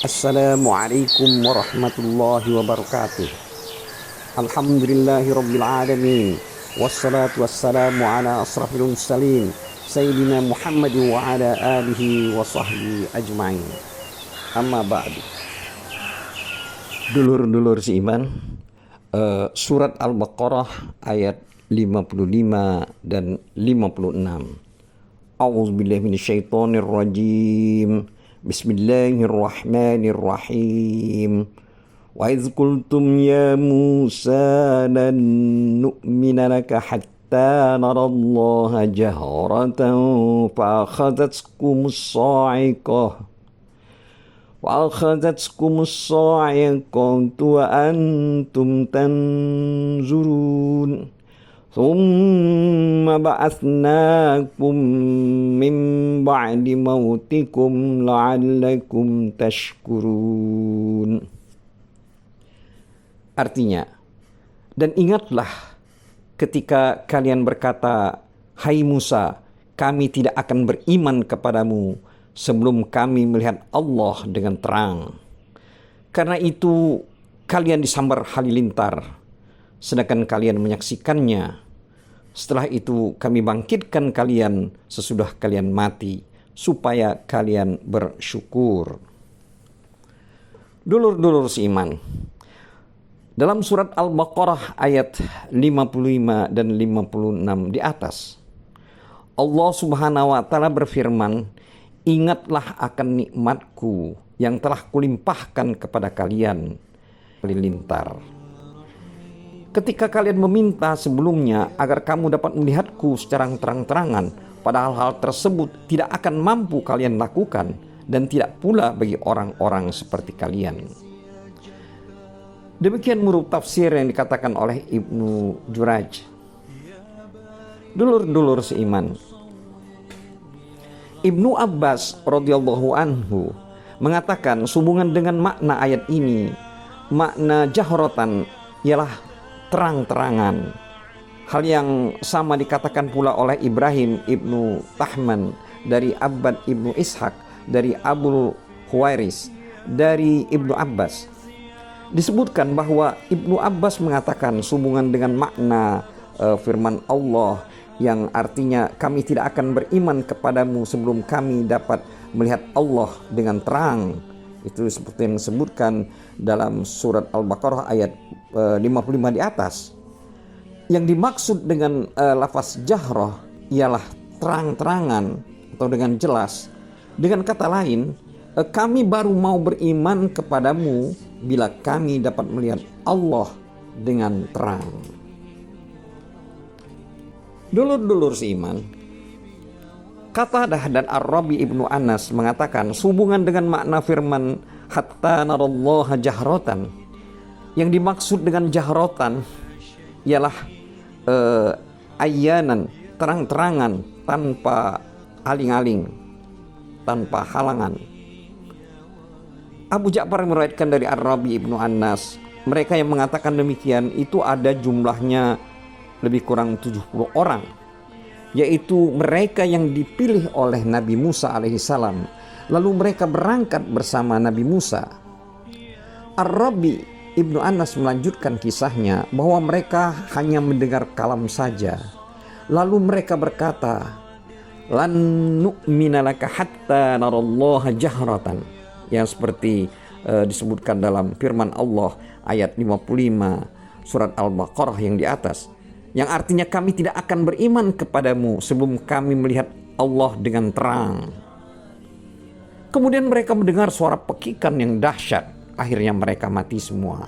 Assalamualaikum warahmatullahi wabarakatuh. Alhamdulillahi rabbil alamin. Wassalatu wassalamu ala asrafil mursalin Sayyidina Muhammad wa ala alihi wa sahbihi ajma'in. Amma ba'du. Dulur-dulur seiman, surat Al-Baqarah ayat 55 dan 56. A'udzubillahi minasyaitonir rajim. Bismillahirrahmanirrahim. Wa idz qultum ya Musa lan nu'mina laka hatta narallaha jahratan fa akhadhatkumus sa'iqatu wa antum tanzurun. Thumma ba'athnakum min ba'di mautikum la'allakum tashkurun. Artinya, dan ingatlah ketika kalian berkata, hai Musa, kami tidak akan beriman kepadamu sebelum kami melihat Allah dengan terang. Karena itu kalian disambar halilintar, sedangkan kalian menyaksikannya. Setelah itu kami bangkitkan kalian sesudah kalian mati, supaya kalian bersyukur. Dulur-dulur seiman, dalam surat Al-Baqarah ayat 55 dan 56 di atas, Allah Subhanahu wa Ta'ala berfirman, ingatlah akan nikmatku yang telah kulimpahkan kepada kalian halilintar. Ketika kalian meminta sebelumnya agar kamu dapat melihatku secara terang-terangan, padahal hal tersebut tidak akan mampu kalian lakukan dan tidak pula bagi orang-orang seperti kalian. Demikian menurut tafsir yang dikatakan oleh Ibnu Juraj. Dulur-dulur seiman, Ibnu Abbas radhiyallahu anhu mengatakan sehubungan dengan makna ayat ini, makna jahrotan ialah terang-terangan. Hal yang sama dikatakan pula oleh Ibrahim ibnu Tahman dari Abbad ibnu Ishaq, dari Abu Huwairis, dari Ibnu Abbas. Disebutkan bahwa Ibnu Abbas mengatakan sehubungan dengan makna firman Allah yang artinya kami tidak akan beriman kepadamu sebelum kami dapat melihat Allah dengan terang. Itu seperti yang disebutkan dalam surat Al-Baqarah ayat 55 di atas. Yang dimaksud dengan lafaz jahroh ialah terang-terangan atau dengan jelas. Dengan kata lain, kami baru mau beriman kepadamu bila kami dapat melihat Allah dengan terang. Dulur-dulur seiman, Qatadah dan Ar-Rabi ibnu Anas mengatakan sehubungan dengan makna firman hatta narallaha jahratan, yang dimaksud dengan jahrotan ialah ayanan, terang-terangan tanpa aling-aling, tanpa halangan. Abu Ja'far meriwayatkan dari Ar-Rabi ibnu Anas, mereka yang mengatakan demikian itu ada jumlahnya lebih kurang 70 orang, yaitu mereka yang dipilih oleh Nabi Musa alaihissalam. Lalu mereka berangkat bersama Nabi Musa. Ar-Rabi ibnu Anas melanjutkan kisahnya bahwa mereka hanya mendengar kalam saja. Lalu mereka berkata, lan nu'mina laka hatta narallaha jahratan, yang seperti disebutkan dalam firman Allah ayat 55 surat Al-Baqarah yang di atas, yang artinya kami tidak akan beriman kepadamu sebelum kami melihat Allah dengan terang. Kemudian mereka mendengar suara pekikan yang dahsyat. Akhirnya mereka mati semua.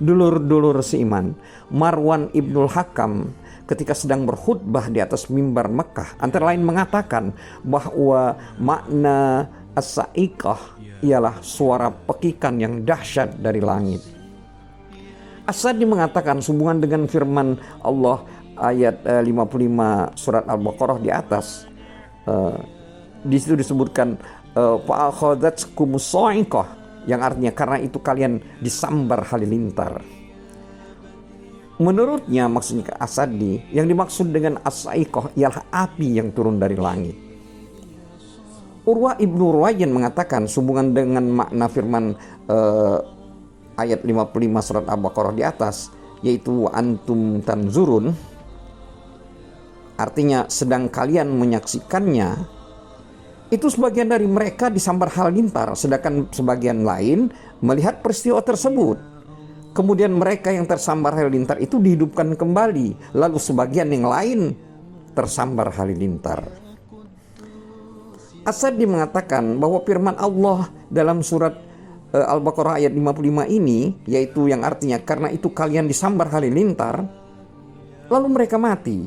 Dulur-dulur seiman, Marwan ibnul Hakam ketika sedang berkhutbah di atas mimbar Mekah antara lain mengatakan bahwa makna as-sa'iqah ialah suara pekikan yang dahsyat dari langit. As-Sadi mengatakan sehubungan dengan firman Allah ayat 55 surat Al-Baqarah di atas, di situ disebutkan fa'akhadhatkumus sa'iqah, yang artinya karena itu kalian disambar halilintar. Menurutnya, maksudnya As-Sadi, yang dimaksud dengan as-sa'iqah ialah api yang turun dari langit. Urwah ibnu Ruwayyan mengatakan sehubungan dengan makna firman ayat 55 surat Al-Baqarah di atas, yaitu antum tanzurun, artinya sedang kalian menyaksikannya, itu sebagian dari mereka disambar halilintar, sedangkan sebagian lain melihat peristiwa tersebut. Kemudian mereka yang tersambar halilintar itu dihidupkan kembali, lalu sebagian yang lain tersambar halilintar. As-Sa'di mengatakan bahwa firman Allah dalam surat Al-Baqarah ayat 55 ini, yaitu yang artinya karena itu kalian disambar halilintar, lalu mereka mati.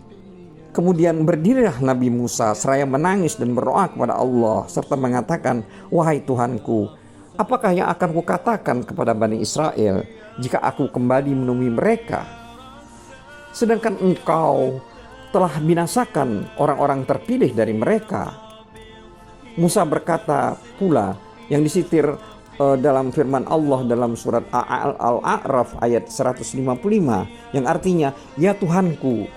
Kemudian berdirilah Nabi Musa seraya menangis dan berdoa kepada Allah serta mengatakan, wahai Tuhanku, apakah yang akan kukatakan kepada Bani Israel jika aku kembali menemui mereka? Sedangkan engkau telah binasakan orang-orang terpilih dari mereka. Musa berkata pula yang disitir dalam firman Allah dalam surat Al-A'raf ayat 155 yang artinya, ya Tuhanku,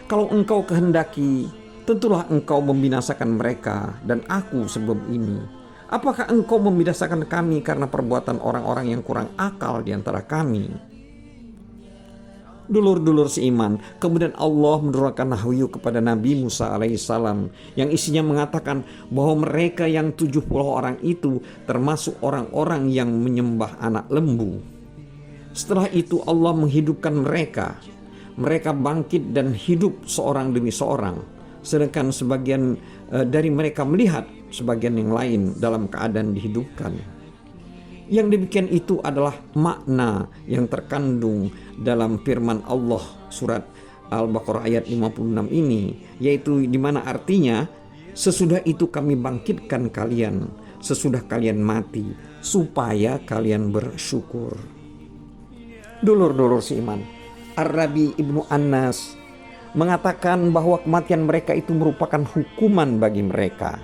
kalau engkau kehendaki, tentulah engkau membinasakan mereka dan aku sebelum ini. Apakah engkau membinasakan kami karena perbuatan orang-orang yang kurang akal di antara kami? Dulur-dulur seiman, kemudian Allah menurunkan wahyu kepada Nabi Musa alaihissalam yang isinya mengatakan bahwa mereka yang 70 orang itu termasuk orang-orang yang menyembah anak lembu. Setelah itu Allah menghidupkan mereka. Mereka bangkit dan hidup seorang demi seorang, sedangkan sebagian dari mereka melihat sebagian yang lain dalam keadaan dihidupkan. Yang demikian itu adalah makna yang terkandung dalam firman Allah surat Al-Baqarah ayat 56 ini, yaitu di mana artinya sesudah itu kami bangkitkan kalian sesudah kalian mati supaya kalian bersyukur. Dulur-dulur seiman, Ar-Rabi ibnu Anas mengatakan bahwa kematian mereka itu merupakan hukuman bagi mereka.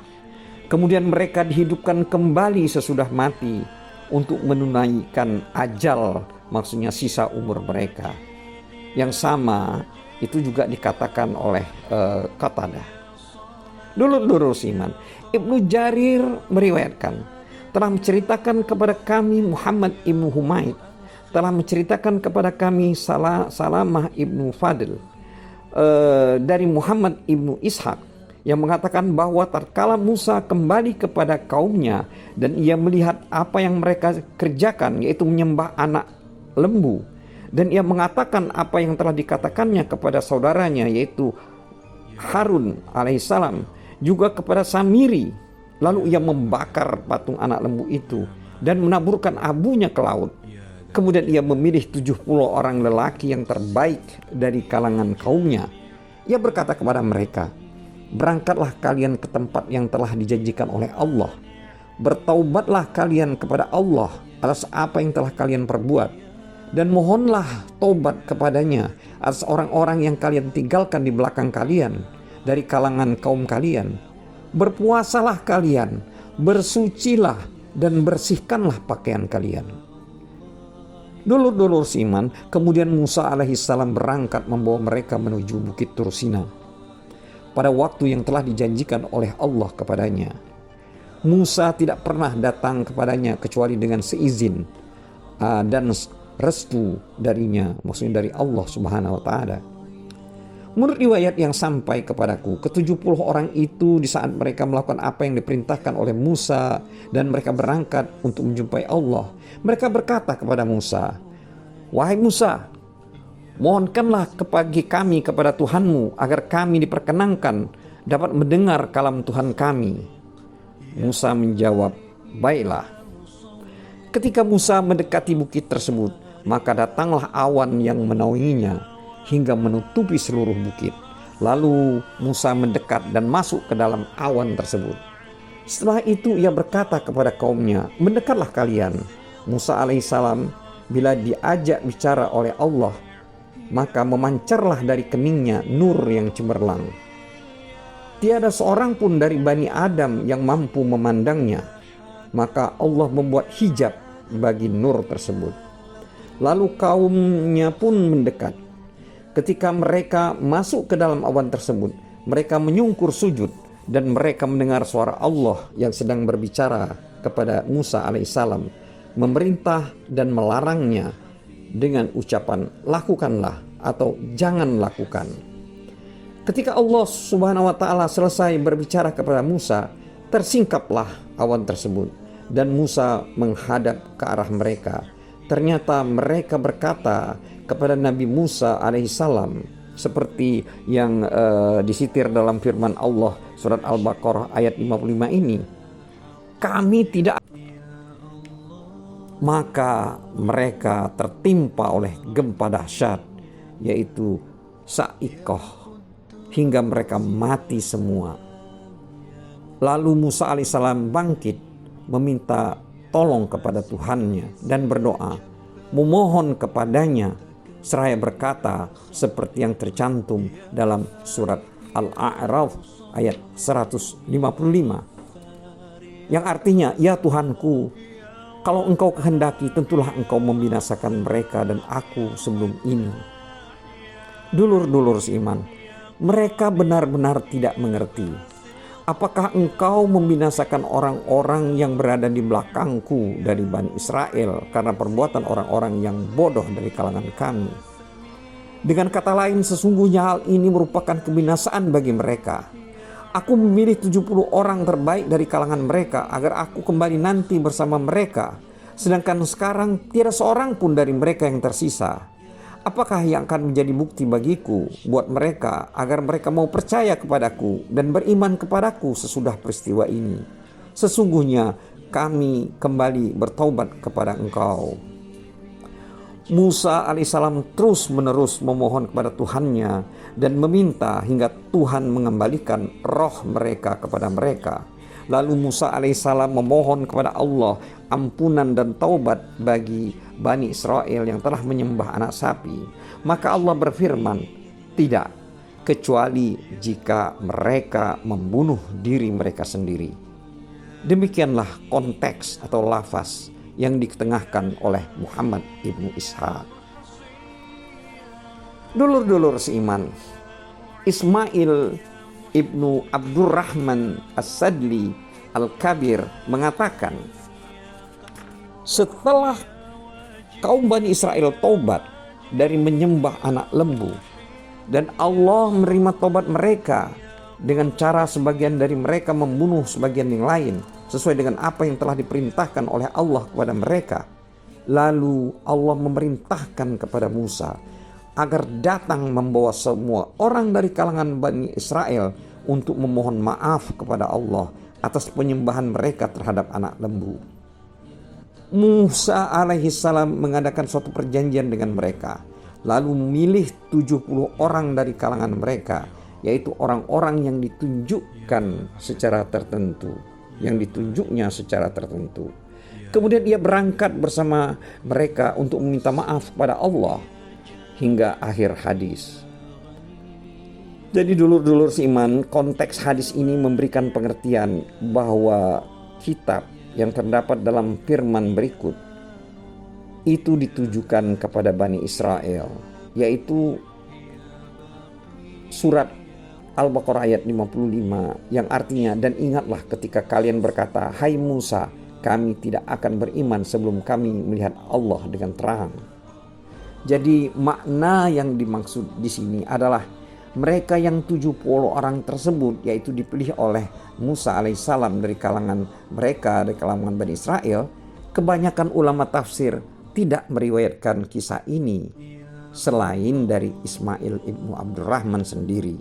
Kemudian mereka dihidupkan kembali sesudah mati untuk menunaikan ajal, maksudnya sisa umur mereka. Yang sama itu juga dikatakan oleh Qatadah. Dulur-dulur siman, Ibnu Jarir meriwayatkan telah menceritakan kepada kami Muhammad ibnu Humaid, telah menceritakan kepada kami Salamah ibnu Fadl dari Muhammad ibnu Ishaq yang mengatakan bahwa tatkala Musa kembali kepada kaumnya dan ia melihat apa yang mereka kerjakan, yaitu menyembah anak lembu, dan ia mengatakan apa yang telah dikatakannya kepada saudaranya yaitu Harun alaihissalam, juga kepada Samiri, lalu ia membakar patung anak lembu itu dan menaburkan abunya ke laut. Kemudian ia memilih 70 orang lelaki yang terbaik dari kalangan kaumnya. Ia berkata kepada mereka, berangkatlah kalian ke tempat yang telah dijanjikan oleh Allah. Bertaubatlah kalian kepada Allah atas apa yang telah kalian perbuat, dan mohonlah taubat kepadanya atas orang-orang yang kalian tinggalkan di belakang kalian dari kalangan kaum kalian. Berpuasalah kalian, bersucilah dan bersihkanlah pakaian kalian. Dulur-dulur seiman, kemudian Musa alaihissalam berangkat membawa mereka menuju Bukit Tursina pada waktu yang telah dijanjikan oleh Allah kepadanya. Musa tidak pernah datang kepadanya kecuali dengan seizin dan restu darinya, maksudnya dari Allah Subhanahu wa taala. Menurut riwayat yang sampai kepadaku, ke-70 orang itu di saat mereka melakukan apa yang diperintahkan oleh Musa dan mereka berangkat untuk menjumpai Allah, mereka berkata kepada Musa, wahai Musa, mohonkanlah bagi kami kepada Tuhanmu agar kami diperkenankan dapat mendengar kalam Tuhan kami. Musa menjawab, baiklah. Ketika Musa mendekati bukit tersebut, maka datanglah awan yang menaunginya hingga menutupi seluruh bukit. Lalu Musa mendekat dan masuk ke dalam awan tersebut. Setelah itu ia berkata kepada kaumnya, mendekatlah kalian. Musa alaihissalam bila diajak bicara oleh Allah, maka memancarlah dari keningnya nur yang cemerlang. Tiada seorang pun dari Bani Adam yang mampu memandangnya. Maka Allah membuat hijab bagi nur tersebut. Lalu kaumnya pun mendekat. Ketika mereka masuk ke dalam awan tersebut, mereka menyungkur sujud dan mereka mendengar suara Allah yang sedang berbicara kepada Musa alaihissalam, memerintah dan melarangnya dengan ucapan lakukanlah atau jangan lakukan. Ketika Allah Subhanahu wa taala selesai berbicara kepada Musa, tersingkaplah awan tersebut dan Musa menghadap ke arah mereka. Ternyata mereka berkata kepada Nabi Musa alaihissalam seperti yang disitir dalam firman Allah surat Al-Baqarah ayat 55 ini, kami tidak. Maka mereka tertimpa oleh gempa dahsyat, yaitu sa'iqah, hingga mereka mati semua. Lalu Musa alaihissalam bangkit meminta tolong kepada Tuhannya dan berdoa, memohon kepadanya, seraya berkata seperti yang tercantum dalam surat Al-A'raf ayat 155, yang artinya, ya Tuhanku, kalau engkau kehendaki tentulah engkau membinasakan mereka dan aku sebelum ini. Dulur-dulur seiman, mereka benar-benar tidak mengerti. Apakah engkau membinasakan orang-orang yang berada di belakangku dari Bani Israel karena perbuatan orang-orang yang bodoh dari kalangan kami? Dengan kata lain, sesungguhnya hal ini merupakan kebinasaan bagi mereka. Aku memilih 70 orang terbaik dari kalangan mereka agar aku kembali nanti bersama mereka. Sedangkan sekarang tiada seorang pun dari mereka yang tersisa. Apakah yang akan menjadi bukti bagiku buat mereka agar mereka mau percaya kepadaku dan beriman kepadaku sesudah peristiwa ini? Sesungguhnya kami kembali bertaubat kepada engkau. Musa alaihissalam terus menerus memohon kepada Tuhannya dan meminta hingga Tuhan mengembalikan roh mereka kepada mereka. Lalu Musa alaihissalam memohon kepada Allah ampunan dan taubat bagi Bani Israel yang telah menyembah anak sapi. Maka Allah berfirman, tidak, kecuali jika mereka membunuh diri mereka sendiri. Demikianlah konteks atau lafaz yang diketengahkan oleh Muhammad ibnu Ishaq. Dulur-dulur seiman, Ismail ibnu Abdurrahman As-Sadli Al-Kabir mengatakan, setelah kaum Bani Israel taubat dari menyembah anak lembu dan Allah menerima taubat mereka dengan cara sebagian dari mereka membunuh sebagian yang lain sesuai dengan apa yang telah diperintahkan oleh Allah kepada mereka. Lalu Allah memerintahkan kepada Musa agar datang membawa semua orang dari kalangan Bani Israel untuk memohon maaf kepada Allah atas penyembahan mereka terhadap anak lembu. Musa alaihissalam mengadakan suatu perjanjian dengan mereka, lalu memilih 70 orang dari kalangan mereka, yaitu orang-orang yang ditunjukkan secara tertentu, yang ditunjuknya secara tertentu. Kemudian ia berangkat bersama mereka untuk meminta maaf kepada Allah hingga akhir hadis. Jadi dulur-dulur seiman, konteks hadis ini memberikan pengertian bahwa kitab yang terdapat dalam firman berikut itu ditujukan kepada Bani Israel, yaitu surat Al-Baqarah ayat 55 yang artinya, dan ingatlah ketika kalian berkata, hai Musa, kami tidak akan beriman sebelum kami melihat Allah dengan terang. Jadi makna yang dimaksud di sini adalah mereka yang 70 orang tersebut, yaitu dipilih oleh Musa alaihissalam dari kalangan mereka, dari kalangan Bani Israel. Kebanyakan ulama tafsir tidak meriwayatkan kisah ini selain dari Ismail ibnu Abdurrahman sendiri.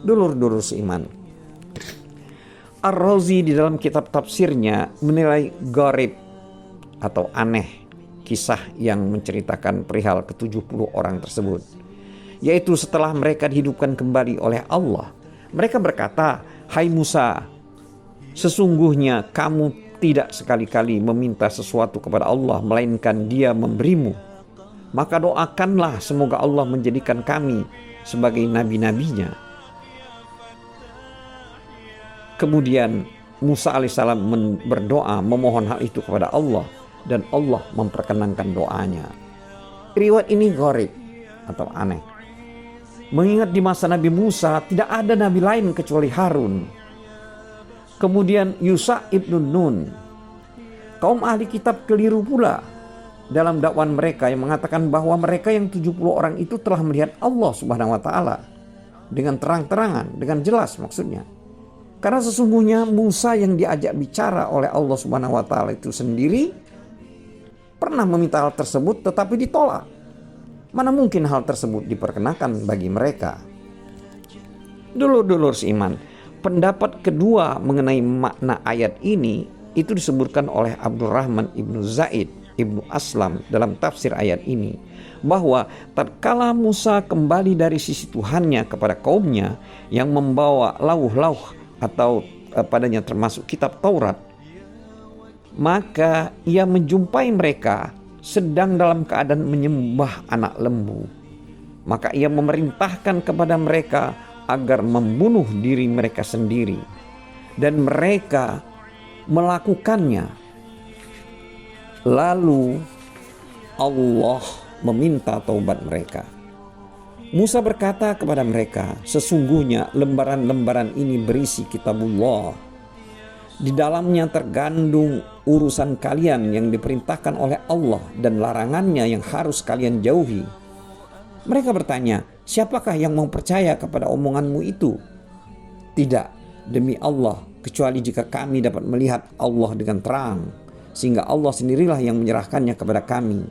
Dulur-dulur seiman, Ar-Razi di dalam kitab tafsirnya menilai gharib atau aneh kisah yang menceritakan perihal ke-70 orang tersebut, yaitu setelah mereka dihidupkan kembali oleh Allah, mereka berkata, hai Musa, sesungguhnya kamu tidak sekali-kali meminta sesuatu kepada Allah melainkan Dia memberimu. Maka doakanlah semoga Allah menjadikan kami sebagai nabi-nabinya. Kemudian Musa alaihissalam berdoa memohon hal itu kepada Allah dan Allah memperkenankan doanya. Riwayat ini gharib atau aneh, mengingat di masa Nabi Musa tidak ada nabi lain kecuali Harun. Kemudian Yusha ibnu Nun. Kaum ahli kitab keliru pula dalam dakwaan mereka yang mengatakan bahwa mereka yang 70 orang itu telah melihat Allah Subhanahu wa taala dengan terang-terangan, dengan jelas maksudnya. Karena sesungguhnya Musa yang diajak bicara oleh Allah Subhanahu wa taala itu sendiri pernah meminta hal tersebut tetapi ditolak. Mana mungkin hal tersebut diperkenakan bagi mereka. Dulur-dulur seiman, pendapat kedua mengenai makna ayat ini itu disebutkan oleh Abdurrahman ibnu Zaid ibnu Aslam dalam tafsir ayat ini, bahwa tatkala Musa kembali dari sisi Tuhannya kepada kaumnya yang membawa lauh-lauh atau padanya termasuk kitab Taurat, maka ia menjumpai mereka sedang dalam keadaan menyembah anak lembu. Maka ia memerintahkan kepada mereka agar membunuh diri mereka sendiri, dan mereka melakukannya. Lalu Allah meminta taubat mereka. Musa berkata kepada mereka, sesungguhnya lembaran-lembaran ini berisi kitabullah. Di dalamnya tergandung urusan kalian yang diperintahkan oleh Allah dan larangannya yang harus kalian jauhi. Mereka bertanya, siapakah yang mau percaya kepada omonganmu itu? Tidak, demi Allah, kecuali jika kami dapat melihat Allah dengan terang, sehingga Allah sendirilah yang menyerahkannya kepada kami.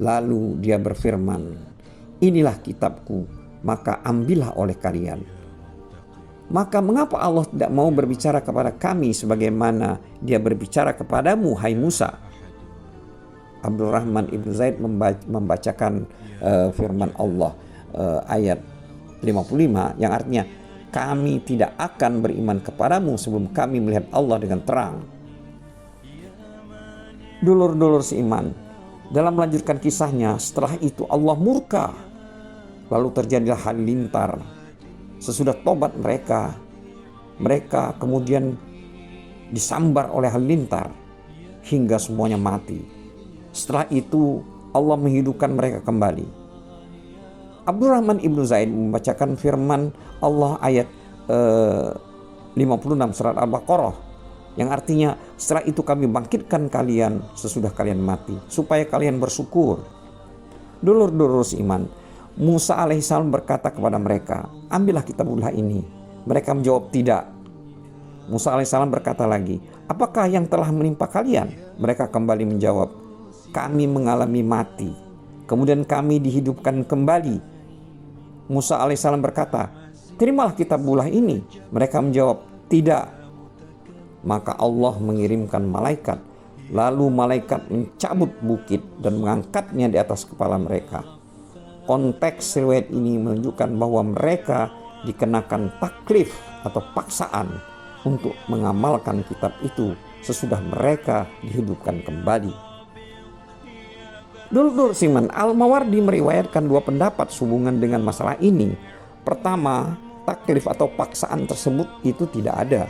Lalu dia berfirman, inilah kitabku, maka ambillah oleh kalian. Maka mengapa Allah tidak mau berbicara kepada kami sebagaimana dia berbicara kepadamu, hai Musa? Abdurrahman ibnu Zaid membacakan firman Allah ayat 55 yang artinya, kami tidak akan beriman kepadamu sebelum kami melihat Allah dengan terang. Dulur-dulur seiman, dalam melanjutkan kisahnya, setelah itu Allah murka. Lalu terjadilah halilintar. Sesudah tobat mereka kemudian disambar oleh halilintar hingga semuanya mati. Setelah itu Allah menghidupkan mereka kembali. Abdurrahman ibnu Zaid membacakan firman Allah ayat 56 surat Al-Baqarah yang artinya, setelah itu kami bangkitkan kalian sesudah kalian mati supaya kalian bersyukur. Dulur-dulur seiman, Musa alaihissalam berkata kepada mereka, ambillah kitabullah ini. Mereka menjawab tidak. Musa alaihissalam berkata lagi, apakah yang telah menimpa kalian? Mereka kembali menjawab, kami mengalami mati, kemudian kami dihidupkan kembali. Musa alaihissalam berkata, terimalah kitabullah ini. Mereka menjawab, tidak. Maka Allah mengirimkan malaikat, lalu malaikat mencabut bukit dan mengangkatnya di atas kepala mereka. Konteks riwayat ini menunjukkan bahwa mereka dikenakan taklif atau paksaan untuk mengamalkan kitab itu sesudah mereka dihidupkan kembali. Dulur Siman, Al-Mawardi meriwayatkan dua pendapat sehubungan dengan masalah ini. Pertama, taklif atau paksaan tersebut itu tidak ada,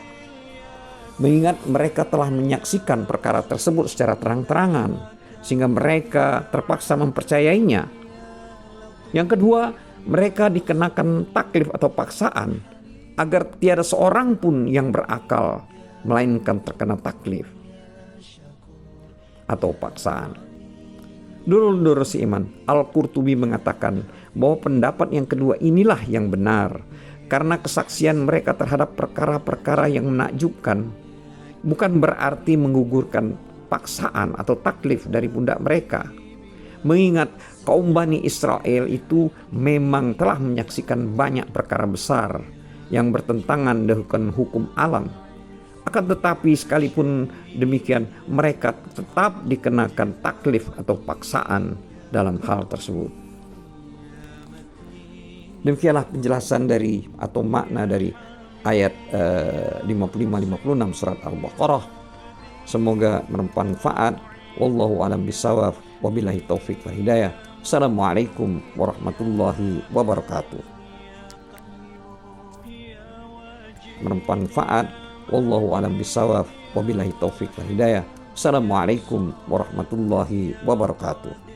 mengingat mereka telah menyaksikan perkara tersebut secara terang-terangan sehingga mereka terpaksa mempercayainya. Yang kedua, mereka dikenakan taklif atau paksaan agar tiada seorang pun yang berakal melainkan terkena taklif atau paksaan. Dulur-dulur seiman, Al-Qurtubi mengatakan bahwa pendapat yang kedua inilah yang benar karena kesaksian mereka terhadap perkara-perkara yang menakjubkan bukan berarti menggugurkan paksaan atau taklif dari pundak mereka. Mengingat kaum Bani Israel itu memang telah menyaksikan banyak perkara besar yang bertentangan dengan hukum alam. Akan tetapi sekalipun demikian mereka tetap dikenakan taklif atau paksaan dalam hal tersebut. Demikianlah penjelasan dari atau makna dari ayat 55-56 surat Al-Baqarah. Semoga bermanfaat. Wallahu a'lam bishawab. Wabillahi taufik wal hidayah. Assalamualaikum warahmatullahi wabarakatuh. Bermanfaat. Wallahu a'lam bishawab. Wabillahi taufik wal hidayah. Assalamualaikum warahmatullahi wabarakatuh.